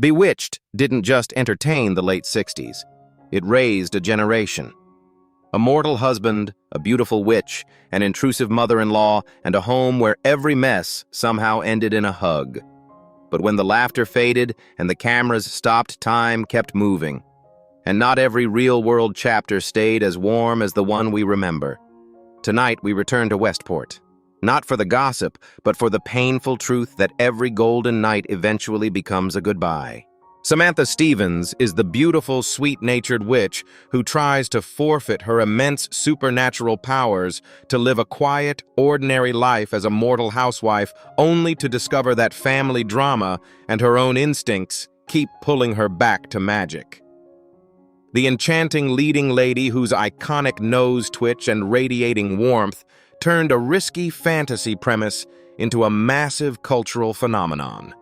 Bewitched didn't just entertain the late 60s. It raised a generation. A mortal husband, a beautiful witch, an intrusive mother-in-law, and a home where every mess somehow ended in a hug. But when the laughter faded and the cameras stopped, time kept moving. And not every real-world chapter stayed as warm as the one we remember. Tonight, we return to Westport. Not for the gossip, but for the painful truth that every golden night eventually becomes a goodbye. Samantha Stevens is the beautiful, sweet-natured witch who tries to forfeit her immense supernatural powers to live a quiet, ordinary life as a mortal housewife, only to discover that family drama and her own instincts keep pulling her back to magic. The enchanting leading lady whose iconic nose twitch and radiating warmth turned a risky fantasy premise into a massive cultural phenomenon.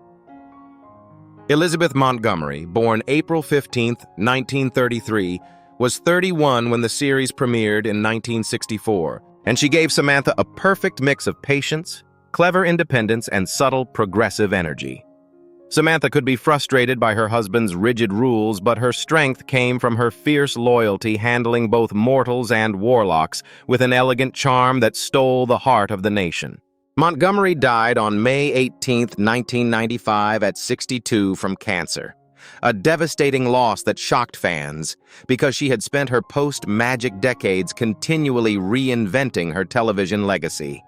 Elizabeth Montgomery, born April 15, 1933, was 31 when the series premiered in 1964, and she gave Samantha a perfect mix of patience, clever independence, and subtle progressive energy. Samantha could be frustrated by her husband's rigid rules, but her strength came from her fierce loyalty, handling both mortals and warlocks with an elegant charm that stole the heart of the nation. Montgomery died on May 18, 1995 at 62 from cancer, a devastating loss that shocked fans because she had spent her post-magic decades continually reinventing her television legacy.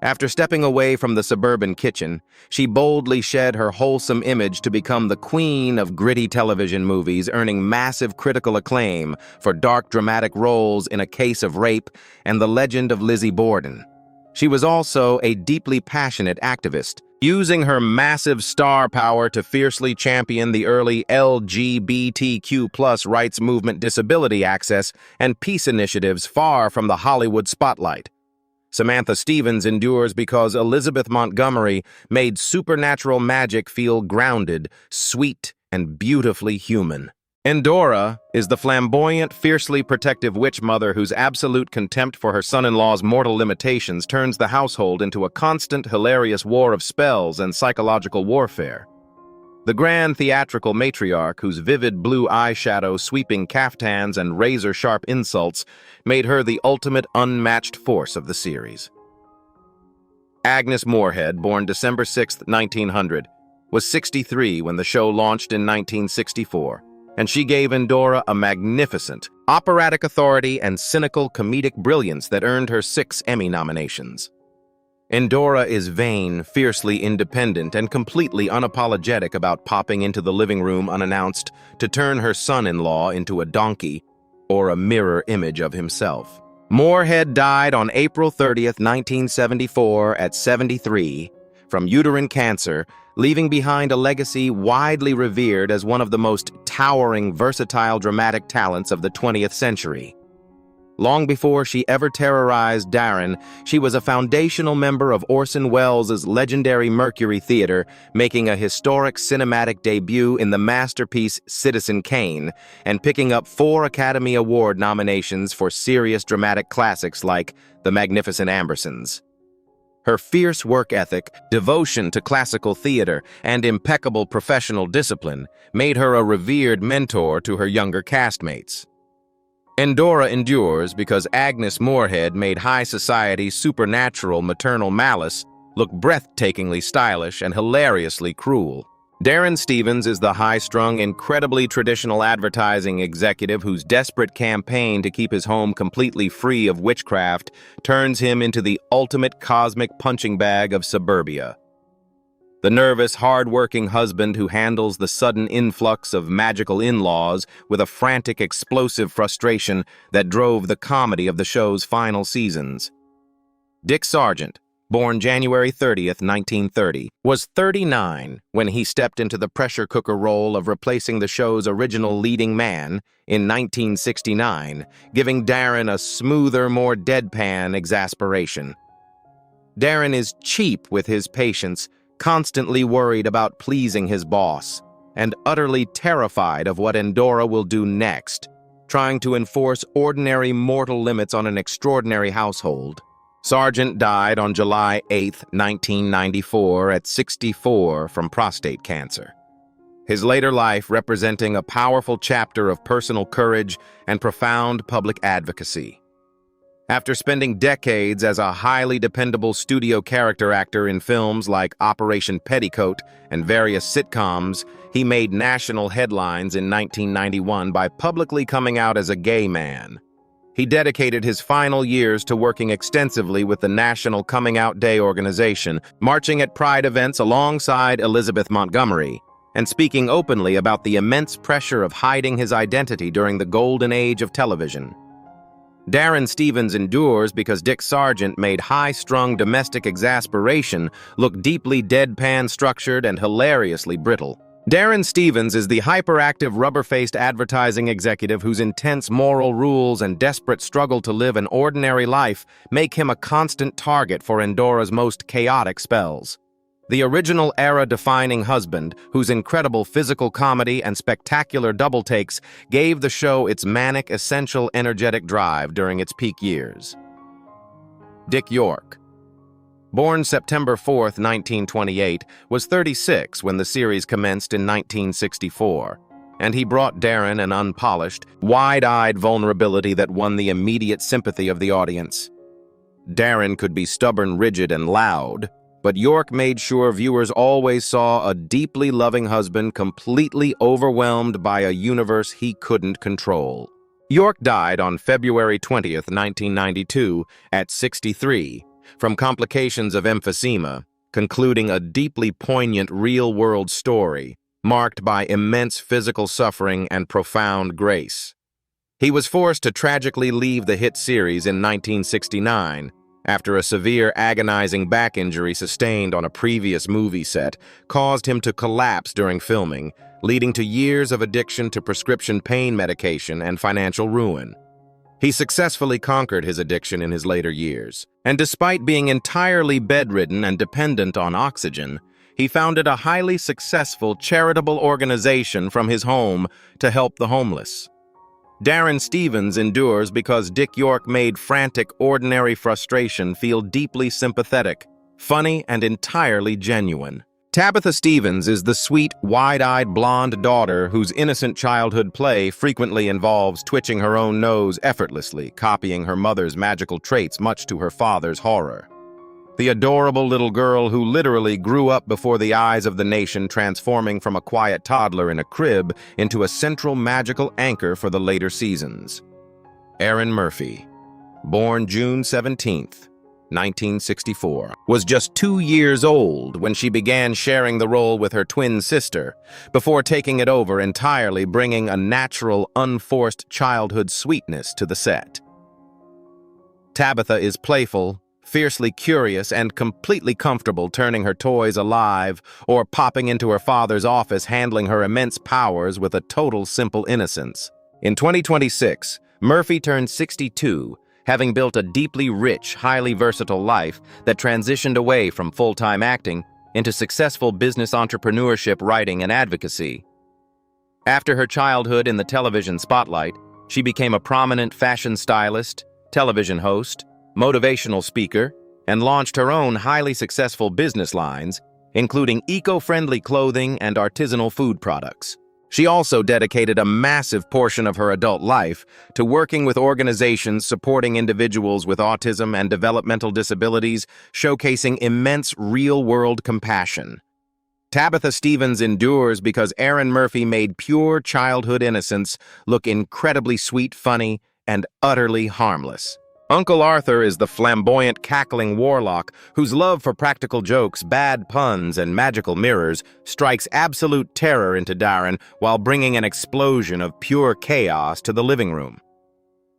After stepping away from the suburban kitchen, she boldly shed her wholesome image to become the queen of gritty television movies, earning massive critical acclaim for dark dramatic roles in A Case of Rape and The Legend of Lizzie Borden. She was also a deeply passionate activist, using her massive star power to fiercely champion the early LGBTQ+ rights movement, disability access, and peace initiatives far from the Hollywood spotlight. Samantha Stevens endures because Elizabeth Montgomery made supernatural magic feel grounded, sweet, and beautifully human. Endora is the flamboyant, fiercely protective witch mother whose absolute contempt for her son-in-law's mortal limitations turns the household into a constant, hilarious war of spells and psychological warfare. The grand theatrical matriarch, whose vivid blue eyeshadow, sweeping caftans, and razor-sharp insults made her the ultimate unmatched force of the series. Agnes Moorehead, born December 6, 1900, was 63 when the show launched in 1964, and she gave Endora a magnificent, operatic authority and cynical comedic brilliance that earned her 6 Emmy nominations. Endora is vain, fiercely independent, and completely unapologetic about popping into the living room unannounced to turn her son-in-law into a donkey or a mirror image of himself. Moorehead died on April 30, 1974, at 73, from uterine cancer, leaving behind a legacy widely revered as one of the most towering, versatile dramatic talents of the 20th century. Long before she ever terrorized Darren, she was a foundational member of Orson Welles' legendary Mercury Theater, making a historic cinematic debut in the masterpiece Citizen Kane, and picking up 4 Academy Award nominations for serious dramatic classics like The Magnificent Ambersons. Her fierce work ethic, devotion to classical theater, and impeccable professional discipline made her a revered mentor to her younger castmates. Endora endures because Agnes Moorehead made high society supernatural maternal malice look breathtakingly stylish and hilariously cruel. Darren Stevens is the high-strung, incredibly traditional advertising executive whose desperate campaign to keep his home completely free of witchcraft turns him into the ultimate cosmic punching bag of suburbia. The nervous, hard-working husband who handles the sudden influx of magical in-laws with a frantic, explosive frustration that drove the comedy of the show's final seasons. Dick Sargent, born January 30, 1930, was 39 when he stepped into the pressure cooker role of replacing the show's original leading man in 1969, giving Darren a smoother, more deadpan exasperation. Darren is cheap with his patience, constantly worried about pleasing his boss, and utterly terrified of what Endora will do next, trying to enforce ordinary mortal limits on an extraordinary household. Sargent died on July 8, 1994, at 64 from prostate cancer. his later life representing a powerful chapter of personal courage and profound public advocacy. After spending decades as a highly dependable studio character actor in films like Operation Petticoat and various sitcoms, he made national headlines in 1991 by publicly coming out as a gay man. He dedicated his final years to working extensively with the National Coming Out Day organization, marching at Pride events alongside Elizabeth Montgomery, and speaking openly about the immense pressure of hiding his identity during the golden age of television. Darren Stevens endures because Dick Sargent made high-strung domestic exasperation look deeply deadpan structured and hilariously brittle. Darren Stevens is the hyperactive, rubber-faced advertising executive whose intense moral rules and desperate struggle to live an ordinary life make him a constant target for Endora's most chaotic spells. The original era-defining husband, whose incredible physical comedy and spectacular double takes gave the show its manic, essential, energetic drive during its peak years. Dick York. Born September 4, 1928, was 36 when the series commenced in 1964, and he brought Darren an unpolished, wide-eyed vulnerability that won the immediate sympathy of the audience. Darren could be stubborn, rigid, and loud, but York made sure viewers always saw a deeply loving husband completely overwhelmed by a universe he couldn't control. York died on February 20, 1992, at 63, from complications of emphysema, concluding a deeply poignant real-world story, marked by immense physical suffering and profound grace. He was forced to tragically leave the hit series in 1969, after a severe, agonizing back injury sustained on a previous movie set caused him to collapse during filming, leading to years of addiction to prescription pain medication and financial ruin. He successfully conquered his addiction in his later years, and despite being entirely bedridden and dependent on oxygen, he founded a highly successful charitable organization from his home to help the homeless. Darren Stevens endures because Dick York made frantic, ordinary frustration feel deeply sympathetic, funny, and entirely genuine. Tabitha Stevens is the sweet, wide-eyed blonde daughter whose innocent childhood play frequently involves twitching her own nose effortlessly, copying her mother's magical traits much to her father's horror. The adorable little girl who literally grew up before the eyes of the nation, transforming from a quiet toddler in a crib into a central magical anchor for the later seasons. Erin Murphy, born June 17, 1964, was just 2 years old when she began sharing the role with her twin sister, before taking it over entirely, bringing a natural, unforced childhood sweetness to the set. Tabitha is playful, fiercely curious, and completely comfortable turning her toys alive or popping into her father's office, handling her immense powers with a total simple innocence. In 2026, Murphy turned 62, having built a deeply rich, highly versatile life that transitioned away from full-time acting into successful business entrepreneurship, writing, and advocacy. After her childhood in the television spotlight, she became a prominent fashion stylist, television host, motivational speaker, and launched her own highly successful business lines, including eco-friendly clothing and artisanal food products. She also dedicated a massive portion of her adult life to working with organizations supporting individuals with autism and developmental disabilities, showcasing immense real-world compassion. Tabitha Stevens endures because Erin Murphy made pure childhood innocence look incredibly sweet, funny, and utterly harmless. Uncle Arthur is the flamboyant, cackling warlock whose love for practical jokes, bad puns, and magical mirrors strikes absolute terror into Darren while bringing an explosion of pure chaos to the living room.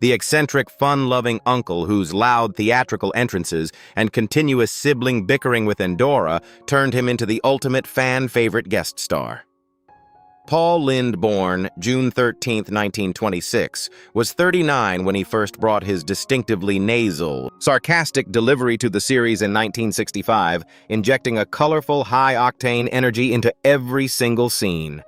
The eccentric, fun-loving uncle whose loud theatrical entrances and continuous sibling bickering with Endora turned him into the ultimate fan-favorite guest star. Paul Lynde, born June 13, 1926, was 39 when he first brought his distinctively nasal, sarcastic delivery to the series in 1965, injecting a colorful, high-octane energy into every single scene.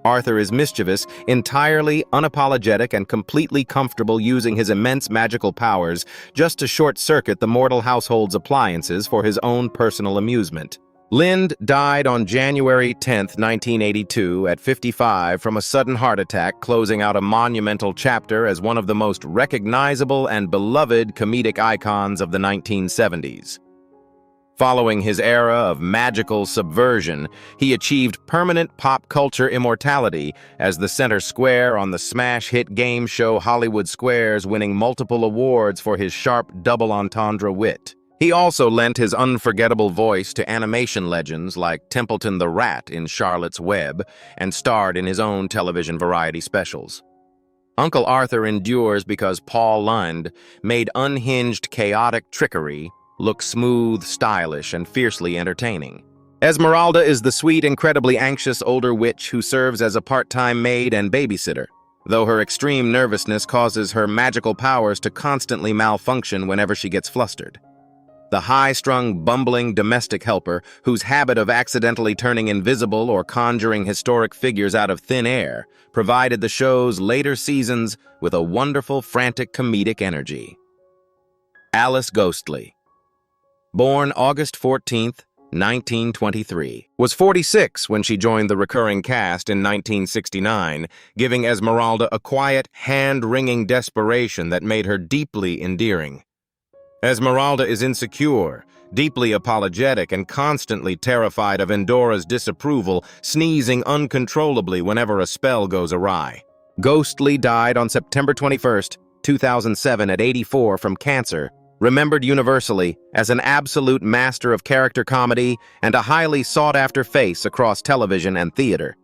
Arthur is mischievous, entirely unapologetic, and completely comfortable using his immense magical powers just to short-circuit the mortal household's appliances for his own personal amusement. Lynde died on January 10, 1982, at 55 from a sudden heart attack, closing out a monumental chapter as one of the most recognizable and beloved comedic icons of the 1970s. Following his era of magical subversion, he achieved permanent pop culture immortality as the center square on the smash hit game show Hollywood Squares, winning multiple awards for his sharp double entendre wit. He also lent his unforgettable voice to animation legends like Templeton the Rat in Charlotte's Web and starred in his own television variety specials. Uncle Arthur endures because Paul Lynde made unhinged, chaotic trickery look smooth, stylish, and fiercely entertaining. Esmeralda is the sweet, incredibly anxious older witch who serves as a part-time maid and babysitter, though her extreme nervousness causes her magical powers to constantly malfunction whenever she gets flustered. The high-strung, bumbling domestic helper, whose habit of accidentally turning invisible or conjuring historic figures out of thin air provided the show's later seasons with a wonderful, frantic comedic energy. Alice Ghostley, born August 14, 1923, was 46 when she joined the recurring cast in 1969, giving Esmeralda a quiet, hand-wringing desperation that made her deeply endearing. Esmeralda is insecure, deeply apologetic, and constantly terrified of Endora's disapproval, sneezing uncontrollably whenever a spell goes awry. Ghostley died on September 21, 2007 at 84 from cancer, remembered universally as an absolute master of character comedy and a highly sought-after face across television and theater.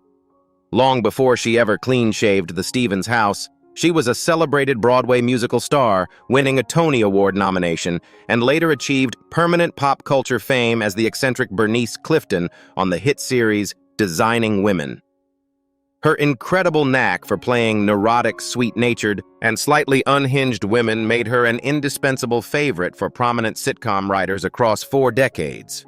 Long before she ever clean-shaved the Stevens house, she was a celebrated Broadway musical star, winning a Tony Award nomination, and later achieved permanent pop culture fame as the eccentric Bernice Clifton on the hit series Designing Women. Her incredible knack for playing neurotic, sweet-natured, and slightly unhinged women made her an indispensable favorite for prominent sitcom writers across 4 decades.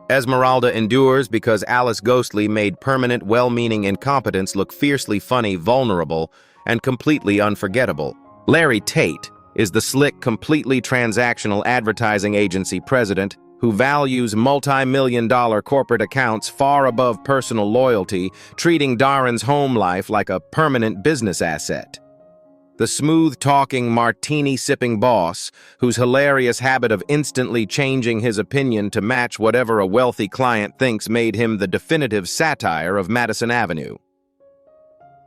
Esmeralda endures because Alice Ghostley made permanent, well-meaning incompetence look fiercely funny, vulnerable, and completely unforgettable. Larry Tate is the slick, completely transactional advertising agency president who values multi-million-dollar corporate accounts far above personal loyalty, treating Darren's home life like a permanent business asset. The smooth-talking, martini-sipping boss, whose hilarious habit of instantly changing his opinion to match whatever a wealthy client thinks made him the definitive satire of Madison Avenue.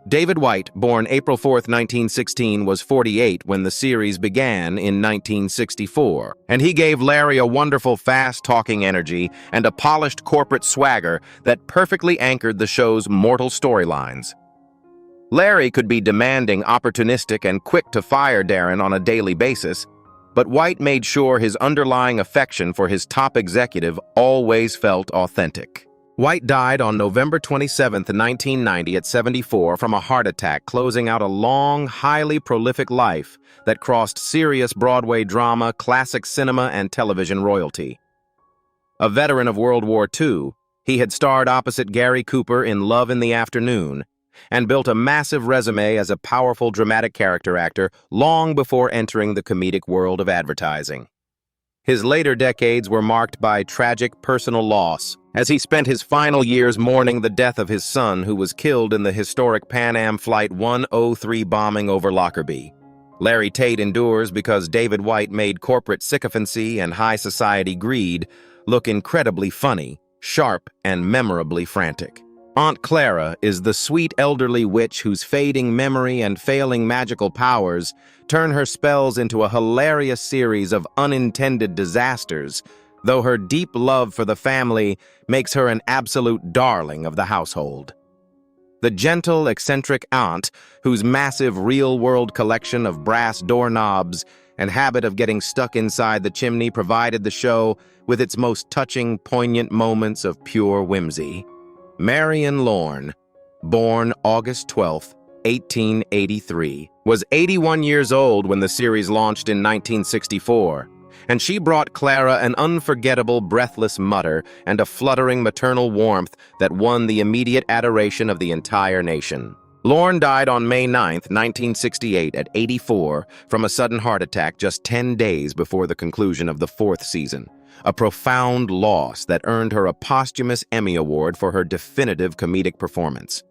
David White, born April 4, 1916, was 48 when the series began in 1964, and he gave Larry a wonderful fast-talking energy and a polished corporate swagger that perfectly anchored the show's mortal storylines. Larry could be demanding, opportunistic, and quick to fire Darren on a daily basis, but White made sure his underlying affection for his top executive always felt authentic. White died on November 27, 1990 at 74 from a heart attack, closing out a long, highly prolific life that crossed serious Broadway drama, classic cinema, and television royalty. A veteran of World War II, he had starred opposite Gary Cooper in Love in the Afternoon and built a massive resume as a powerful dramatic character actor long before entering the comedic world of advertising. His later decades were marked by tragic personal loss, as he spent his final years mourning the death of his son, who was killed in the historic Pan Am Flight 103 bombing over Lockerbie. Larry Tate endures because David White made corporate sycophancy and high society greed look incredibly funny, sharp, and memorably frantic. Aunt Clara is the sweet elderly witch whose fading memory and failing magical powers turn her spells into a hilarious series of unintended disasters, though her deep love for the family makes her an absolute darling of the household. The gentle, eccentric aunt, whose massive real-world collection of brass doorknobs and habit of getting stuck inside the chimney provided the show with its most touching, poignant moments of pure whimsy. Marion Lorne, born August 12, 1883, was 81 years old when the series launched in 1964, and she brought Clara an unforgettable, breathless mutter and a fluttering maternal warmth that won the immediate adoration of the entire nation. Lorne died on May 9, 1968, at 84 from a sudden heart attack just 10 days before the conclusion of the 4th season, a profound loss that earned her a posthumous Emmy Award for her definitive comedic performance.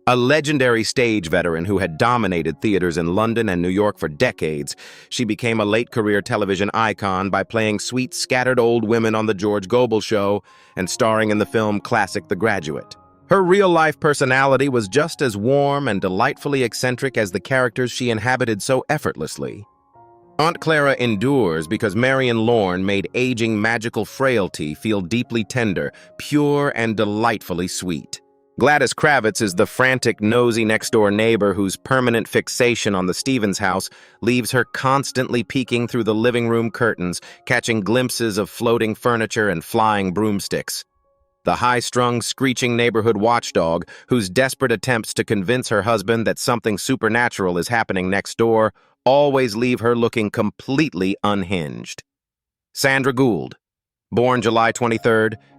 A legendary stage veteran who had dominated theaters in London and New York for decades, she became a late-career television icon by playing sweet, scattered old women on The George Gobel Show and starring in the film classic The Graduate. Her real-life personality was just as warm and delightfully eccentric as the characters she inhabited so effortlessly. Aunt Clara endures because Marion Lorne made aging magical frailty feel deeply tender, pure, and delightfully sweet. Gladys Kravitz is the frantic, nosy next-door neighbor whose permanent fixation on the Stevens house leaves her constantly peeking through the living room curtains, catching glimpses of floating furniture and flying broomsticks. The high-strung, screeching neighborhood watchdog, whose desperate attempts to convince her husband that something supernatural is happening next door always leave her looking completely unhinged. Sandra Gould, born July 23,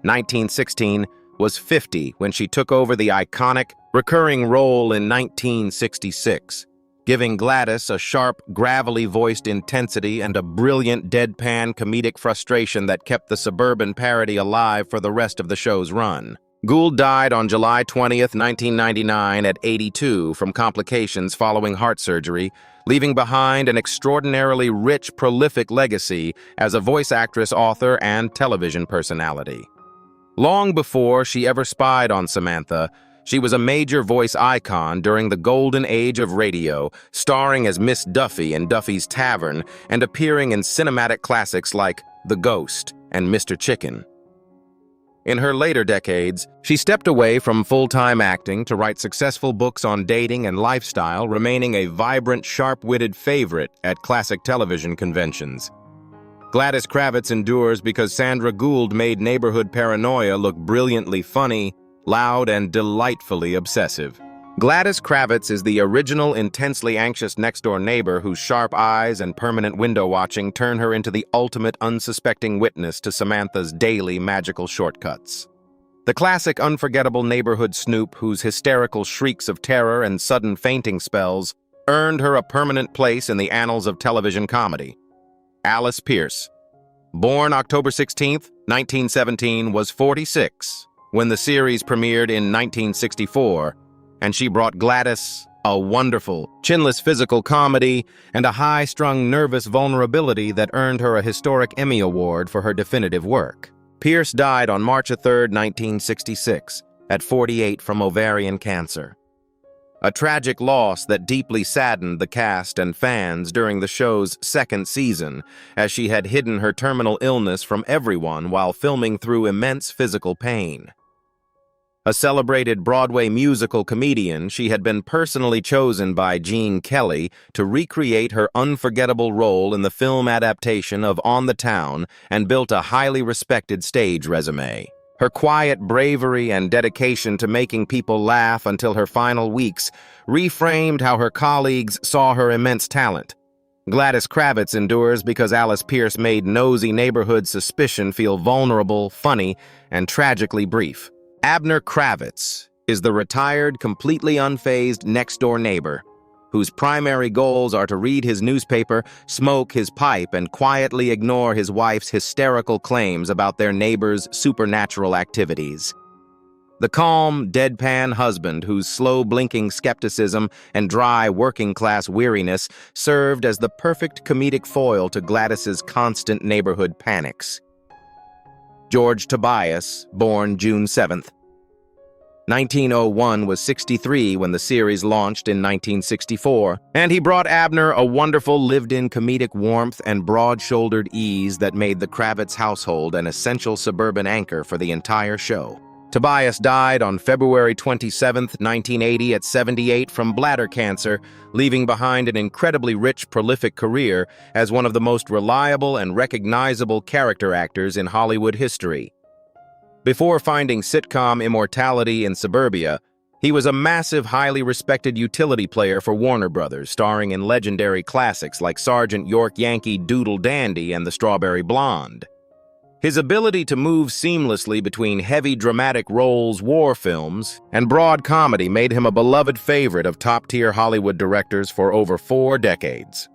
1916, was 50 when she took over the iconic, recurring role in 1966, giving Gladys a sharp, gravelly-voiced intensity and a brilliant, deadpan comedic frustration that kept the suburban parody alive for the rest of the show's run. Gould died on July 20, 1999, at 82 from complications following heart surgery, leaving behind an extraordinarily rich, prolific legacy as a voice actress, author, and television personality. Long before she ever spied on Samantha, she was a major voice icon during the golden age of radio, starring as Miss Duffy in Duffy's Tavern and appearing in cinematic classics like The Ghost and Mr. Chicken. In her later decades, she stepped away from full-time acting to write successful books on dating and lifestyle, remaining a vibrant, sharp-witted favorite at classic television conventions. Gladys Kravitz endures because Sandra Gould made neighborhood paranoia look brilliantly funny, loud, and delightfully obsessive. Gladys Kravitz is the original intensely anxious next-door neighbor whose sharp eyes and permanent window watching turn her into the ultimate unsuspecting witness to Samantha's daily magical shortcuts. The classic unforgettable neighborhood snoop whose hysterical shrieks of terror and sudden fainting spells earned her a permanent place in the annals of television comedy. Alice Pearce, born October 16, 1917, was 46 when the series premiered in 1964, and she brought Gladys a wonderful, chinless physical comedy and a high-strung nervous vulnerability that earned her a historic Emmy Award for her definitive work. Pearce died on March 3, 1966, at 48 from ovarian cancer. A tragic loss that deeply saddened the cast and fans during the show's second season, as she had hidden her terminal illness from everyone while filming through immense physical pain. A celebrated Broadway musical comedian, she had been personally chosen by Gene Kelly to recreate her unforgettable role in the film adaptation of On the Town and built a highly respected stage resume. Her quiet bravery and dedication to making people laugh until her final weeks reframed how her colleagues saw her immense talent. Gladys Kravitz endures because Alice Pearce made nosy neighborhood suspicion feel vulnerable, funny, and tragically brief. Abner Kravitz is the retired, completely unfazed next-door neighbor, whose primary goals are to read his newspaper, smoke his pipe, and quietly ignore his wife's hysterical claims about their neighbor's supernatural activities. The calm, deadpan husband whose slow-blinking skepticism and dry working-class weariness served as the perfect comedic foil to Gladys's constant neighborhood panics. George Tobias, born June 7th. 1901, was 63 when the series launched in 1964, and he brought Abner a wonderful lived-in comedic warmth and broad-shouldered ease that made the Kravitz household an essential suburban anchor for the entire show. Tobias died on February 27, 1980, at 78 from bladder cancer, leaving behind an incredibly rich, prolific career as one of the most reliable and recognizable character actors in Hollywood history. Before finding sitcom immortality in suburbia, he was a massive, highly respected utility player for Warner Brothers, starring in legendary classics like Sargent, York Yankee, Doodle Dandy, and The Strawberry Blonde. His ability to move seamlessly between heavy dramatic roles, war films, and broad comedy made him a beloved favorite of top-tier Hollywood directors for over 4 decades.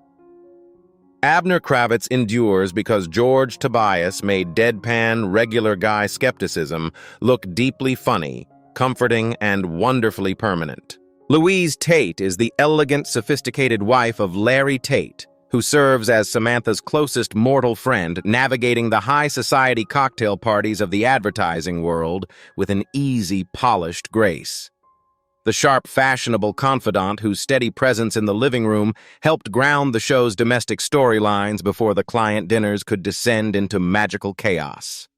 Abner Kravitz endures because George Tobias made deadpan, regular guy skepticism look deeply funny, comforting, and wonderfully permanent. Louise Tate is the elegant, sophisticated wife of Larry Tate, who serves as Samantha's closest mortal friend, navigating the high society cocktail parties of the advertising world with an easy, polished grace. The sharp, fashionable confidant whose steady presence in the living room helped ground the show's domestic storylines before the client dinners could descend into magical chaos.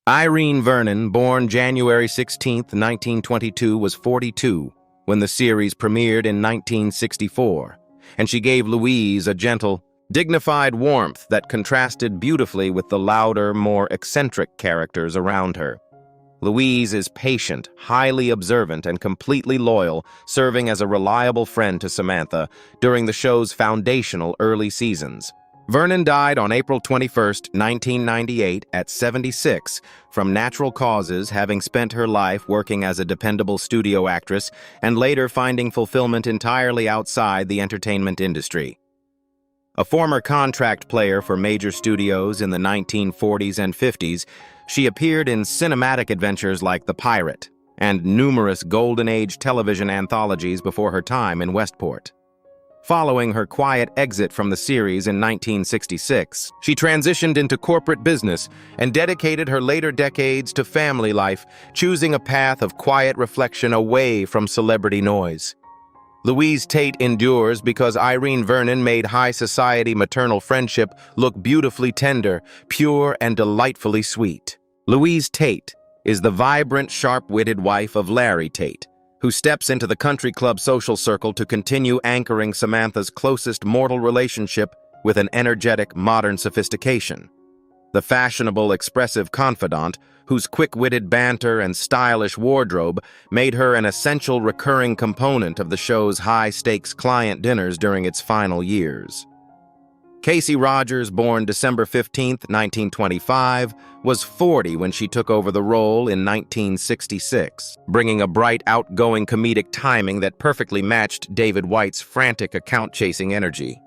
Irene Vernon, born January 16, 1922, was 42 when the series premiered in 1964, and she gave Louise a gentle, dignified warmth that contrasted beautifully with the louder, more eccentric characters around her. Louise is patient, highly observant, and completely loyal, serving as a reliable friend to Samantha during the show's foundational early seasons. Vernon died on April 21, 1998, at 76, from natural causes, having spent her life working as a dependable studio actress and later finding fulfillment entirely outside the entertainment industry. A former contract player for major studios in the 1940s and 50s, she appeared in cinematic adventures like The Pirate and numerous Golden Age television anthologies before her time in Westport. Following her quiet exit from the series in 1966, she transitioned into corporate business and dedicated her later decades to family life, choosing a path of quiet reflection away from celebrity noise. Louise Tate endures because Irene Vernon made high society maternal friendship look beautifully tender, pure, and delightfully sweet. Louise Tate is the vibrant, sharp-witted wife of Larry Tate, who steps into the country club social circle to continue anchoring Samantha's closest mortal relationship with an energetic, modern sophistication. The fashionable, expressive confidant, whose quick-witted banter and stylish wardrobe made her an essential recurring component of the show's high-stakes client dinners during its final years. Kasey Rogers, born December 15, 1925, was 40 when she took over the role in 1966, bringing a bright, outgoing comedic timing that perfectly matched David White's frantic account-chasing energy.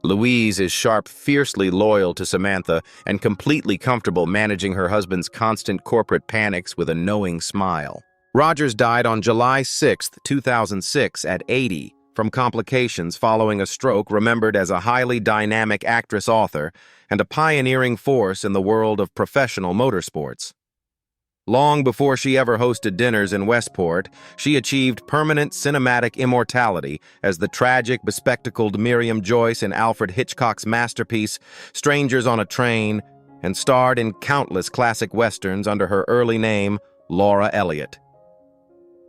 Louise is sharp, fiercely loyal to Samantha, and completely comfortable managing her husband's constant corporate panics with a knowing smile. Rogers died on July 6, 2006, at 80, from complications following a stroke, remembered as a highly dynamic actress-author and a pioneering force in the world of professional motorsports. Long before she ever hosted dinners in Westport, she achieved permanent cinematic immortality as the tragic, bespectacled Miriam Joyce in Alfred Hitchcock's masterpiece, Strangers on a Train, and starred in countless classic westerns under her early name, Laura Elliott.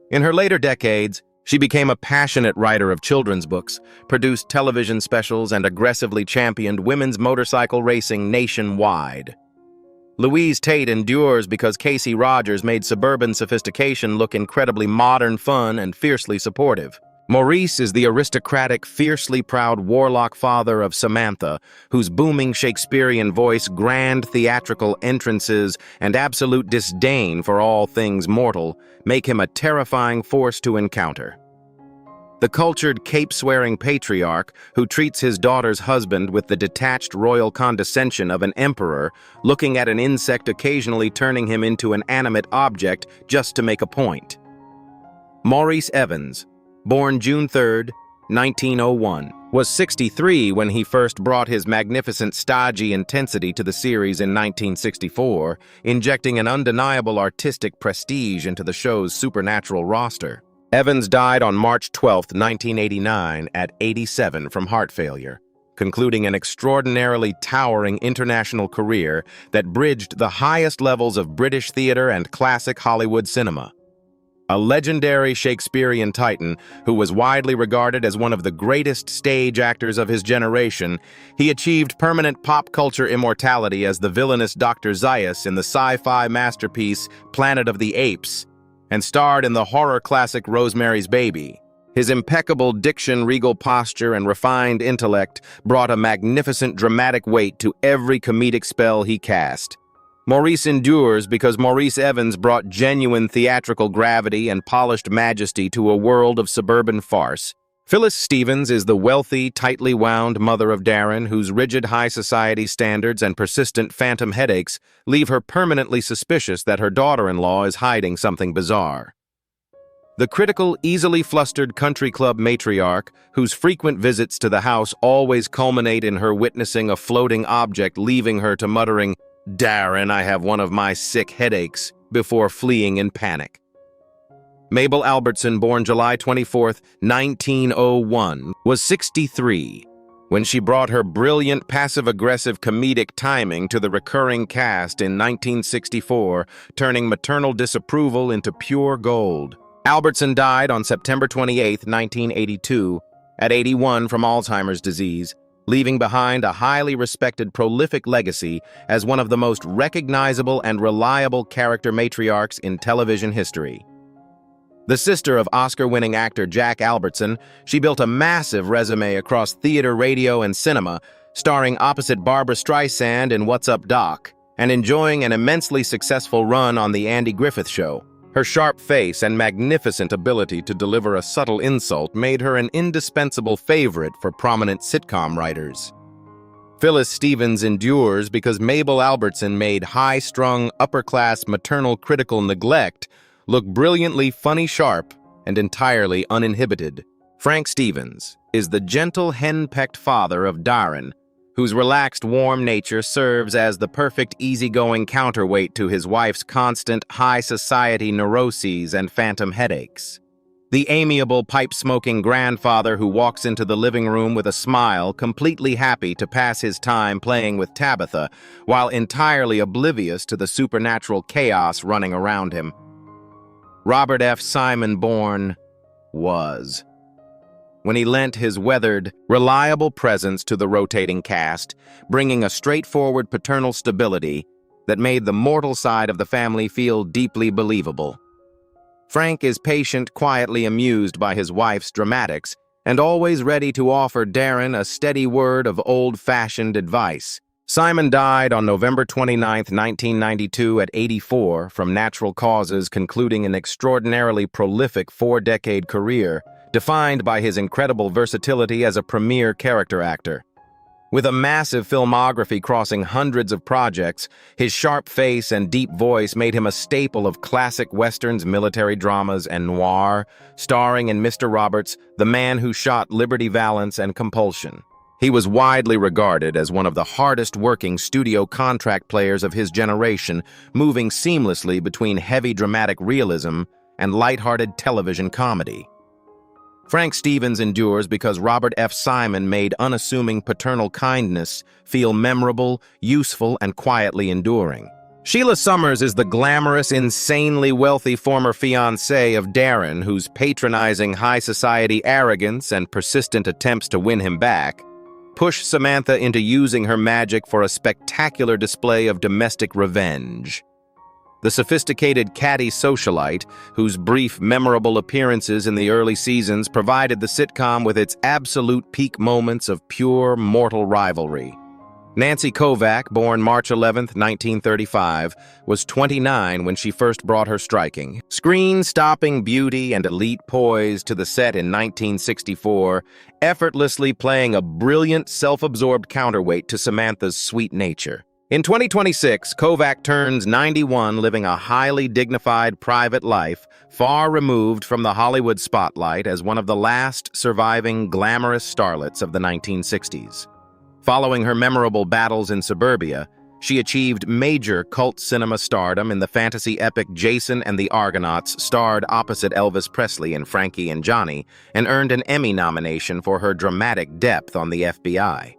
In her later decades, she became a passionate writer of children's books, produced television specials, and aggressively championed women's motorcycle racing nationwide. Louise Tate endures because Kasey Rogers made suburban sophistication look incredibly modern, fun, and fiercely supportive. Maurice is the aristocratic, fiercely proud warlock father of Samantha, whose booming Shakespearean voice, grand theatrical entrances, and absolute disdain for all things mortal make him a terrifying force to encounter. The cultured, cape-swearing patriarch who treats his daughter's husband with the detached royal condescension of an emperor, looking at an insect occasionally turning him into an animate object just to make a point. Maurice Evans, born June 3, 1901, was 63 when he first brought his magnificent stodgy intensity to the series in 1964, injecting an undeniable artistic prestige into the show's supernatural roster. Evans died on March 12, 1989, at 87 from heart failure, concluding an extraordinarily towering international career that bridged the highest levels of British theater and classic Hollywood cinema. A legendary Shakespearean titan who was widely regarded as one of the greatest stage actors of his generation, he achieved permanent pop culture immortality as the villainous Dr. Zaius in the sci-fi masterpiece Planet of the Apes, and starred in the horror classic Rosemary's Baby. His impeccable diction, regal posture, and refined intellect brought a magnificent dramatic weight to every comedic spell he cast. Maurice endures because Maurice Evans brought genuine theatrical gravity and polished majesty to a world of suburban farce, Phyllis Stevens is the wealthy, tightly wound mother of Darren, whose rigid high society standards and persistent phantom headaches leave her permanently suspicious that her daughter-in-law is hiding something bizarre. The critical, easily flustered country club matriarch, whose frequent visits to the house always culminate in her witnessing a floating object leaving her to muttering, "Darren, I have one of my sick headaches," before fleeing in panic. Mabel Albertson, born July 24, 1901, was 63 when she brought her brilliant passive-aggressive comedic timing to the recurring cast in 1964, turning maternal disapproval into pure gold. Albertson died on September 28, 1982, at 81 from Alzheimer's disease, leaving behind a highly respected, prolific legacy as one of the most recognizable and reliable character matriarchs in television history. The sister of Oscar-winning actor Jack Albertson, she built a massive resume across theater, radio, and cinema, starring opposite Barbra Streisand in What's Up, Doc, and enjoying an immensely successful run on The Andy Griffith Show. Her sharp face and magnificent ability to deliver a subtle insult made her an indispensable favorite for prominent sitcom writers. Phyllis Stevens endures because Mabel Albertson made high-strung, upper-class maternal critical neglect look brilliantly funny sharp and entirely uninhibited. Frank Stevens is the gentle, hen-pecked father of Darren, whose relaxed, warm nature serves as the perfect easygoing counterweight to his wife's constant high-society neuroses and phantom headaches. The amiable, pipe-smoking grandfather who walks into the living room with a smile, completely happy to pass his time playing with Tabitha, while entirely oblivious to the supernatural chaos running around him. Robert F. Simon Bourne was. When he lent his weathered, reliable presence to the rotating cast, bringing a straightforward paternal stability that made the mortal side of the family feel deeply believable. Frank is patient, quietly amused by his wife's dramatics, and always ready to offer Darren a steady word of old-fashioned advice. Simon died on November 29, 1992 at 84 from natural causes, concluding an extraordinarily prolific four-decade career, defined by his incredible versatility as a premier character actor. With a massive filmography crossing hundreds of projects, his sharp face and deep voice made him a staple of classic westerns, military dramas, and noir, starring in Mr. Roberts, The Man Who Shot Liberty Valance, and Compulsion. He was widely regarded as one of the hardest-working studio contract players of his generation, moving seamlessly between heavy dramatic realism and lighthearted television comedy. Frank Stevens endures because Robert F. Simon made unassuming paternal kindness feel memorable, useful, and quietly enduring. Sheila Summers is the glamorous, insanely wealthy former fiancée of Darren, whose patronizing high-society arrogance and persistent attempts to win him back push Samantha into using her magic for a spectacular display of domestic revenge. The sophisticated catty socialite, whose brief, memorable appearances in the early seasons provided the sitcom with its absolute peak moments of pure, mortal rivalry. Nancy Kovack, born March 11, 1935, was 29 when she first brought her striking, screen-stopping beauty and elite poise to the set in 1964, effortlessly playing a brilliant, self-absorbed counterweight to Samantha's sweet nature. In 2026, Kovack turns 91, living a highly dignified private life, far removed from the Hollywood spotlight as one of the last surviving glamorous starlets of the 1960s. Following her memorable battles in suburbia, she achieved major cult cinema stardom in the fantasy epic Jason and the Argonauts, starred opposite Elvis Presley in Frankie and Johnny, and earned an Emmy nomination for her dramatic depth on the FBI.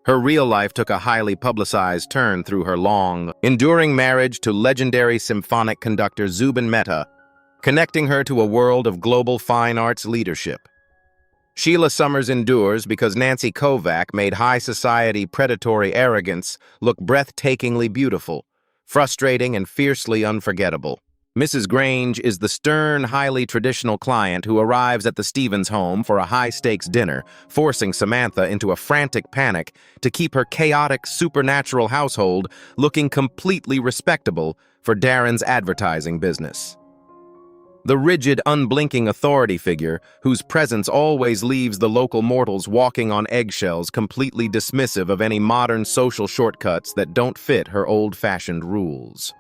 Her real life took a highly publicized turn through her long, enduring marriage to legendary symphonic conductor Zubin Mehta, connecting her to a world of global fine arts leadership. Sheila Summers endures because Nancy Kovack made high society predatory arrogance look breathtakingly beautiful, frustrating and fiercely unforgettable. Mrs. Grange is the stern, highly traditional client who arrives at the Stevens home for a high-stakes dinner, forcing Samantha into a frantic panic to keep her chaotic, supernatural household looking completely respectable for Darren's advertising business. The rigid, unblinking authority figure whose presence always leaves the local mortals walking on eggshells, completely dismissive of any modern social shortcuts that don't fit her old-fashioned rules.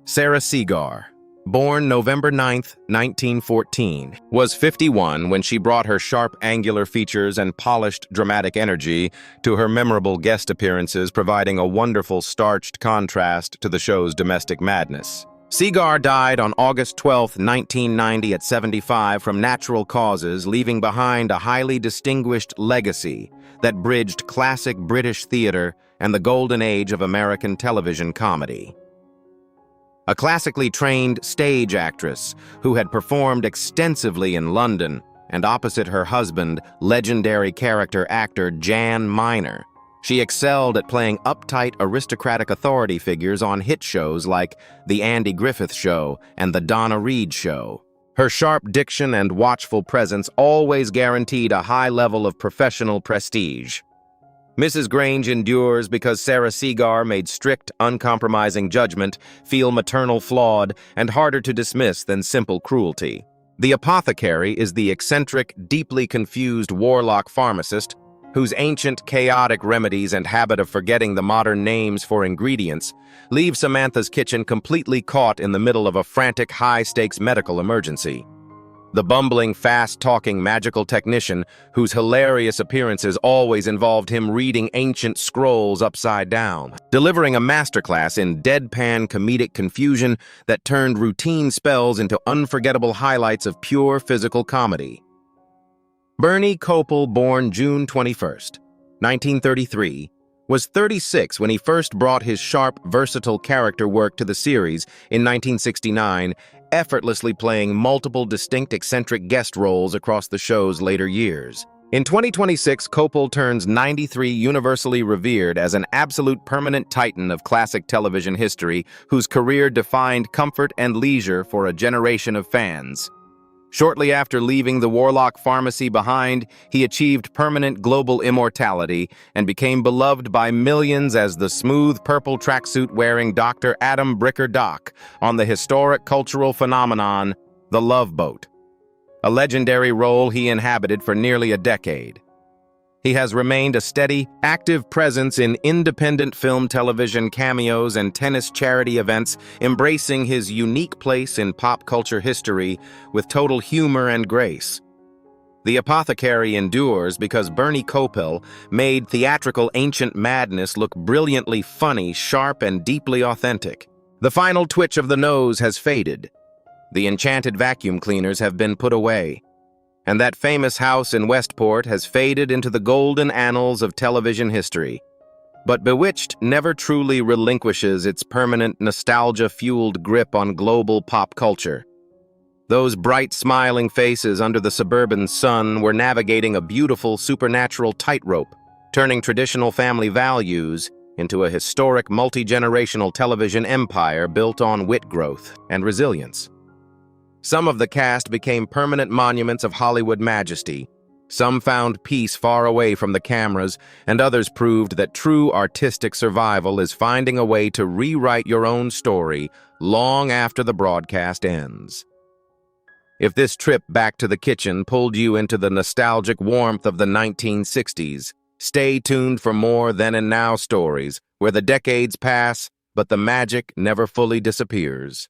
Sara Seegar, born November 9, 1914, was 51 when she brought her sharp, angular features and polished, dramatic energy to her memorable guest appearances, providing a wonderful starched contrast to the show's domestic madness. Seegar died on August 12, 1990 at 75 from natural causes, leaving behind a highly distinguished legacy that bridged classic British theater and the golden age of American television comedy. A classically trained stage actress who had performed extensively in London and opposite her husband, legendary character actor Jan Miner, she excelled at playing uptight, aristocratic authority figures on hit shows like The Andy Griffith Show and The Donna Reed Show. Her sharp diction and watchful presence always guaranteed a high level of professional prestige. Mrs. Grange endures because Sara Seegar made strict, uncompromising judgment feel maternal flawed and harder to dismiss than simple cruelty. The apothecary is the eccentric, deeply confused warlock pharmacist whose ancient, chaotic remedies and habit of forgetting the modern names for ingredients leave Samantha's kitchen completely caught in the middle of a frantic, high-stakes medical emergency. The bumbling, fast-talking magical technician, whose hilarious appearances always involved him reading ancient scrolls upside down, delivering a masterclass in deadpan comedic confusion that turned routine spells into unforgettable highlights of pure physical comedy. Bernie Kopell, born June 21, 1933, was 36 when he first brought his sharp, versatile character work to the series in 1969, effortlessly playing multiple distinct eccentric guest roles across the show's later years. In 2026, Kopell turns 93, universally revered as an absolute permanent titan of classic television history, whose career defined comfort and leisure for a generation of fans. Shortly after leaving the Warlock Pharmacy behind, he achieved permanent global immortality and became beloved by millions as the smooth purple tracksuit-wearing Dr. Adam Bricker Doc on the historic cultural phenomenon, The Love Boat, a legendary role he inhabited for nearly a decade. He has remained a steady, active presence in independent film, television, cameos, and tennis charity events, embracing his unique place in pop culture history with total humor and grace. The apothecary endures because Bernie Kopell made theatrical ancient madness look brilliantly funny, sharp, and deeply authentic. The final twitch of the nose has faded. The enchanted vacuum cleaners have been put away, and that famous house in Westport has faded into the golden annals of television history. But Bewitched never truly relinquishes its permanent nostalgia-fueled grip on global pop culture. Those bright, smiling faces under the suburban sun were navigating a beautiful, supernatural tightrope, turning traditional family values into a historic, multi-generational television empire built on wit growth and resilience. Some of the cast became permanent monuments of Hollywood majesty. Some found peace far away from the cameras, and others proved that true artistic survival is finding a way to rewrite your own story long after the broadcast ends. If this trip back to the kitchen pulled you into the nostalgic warmth of the 1960s, stay tuned for more then and now stories where the decades pass, but the magic never fully disappears.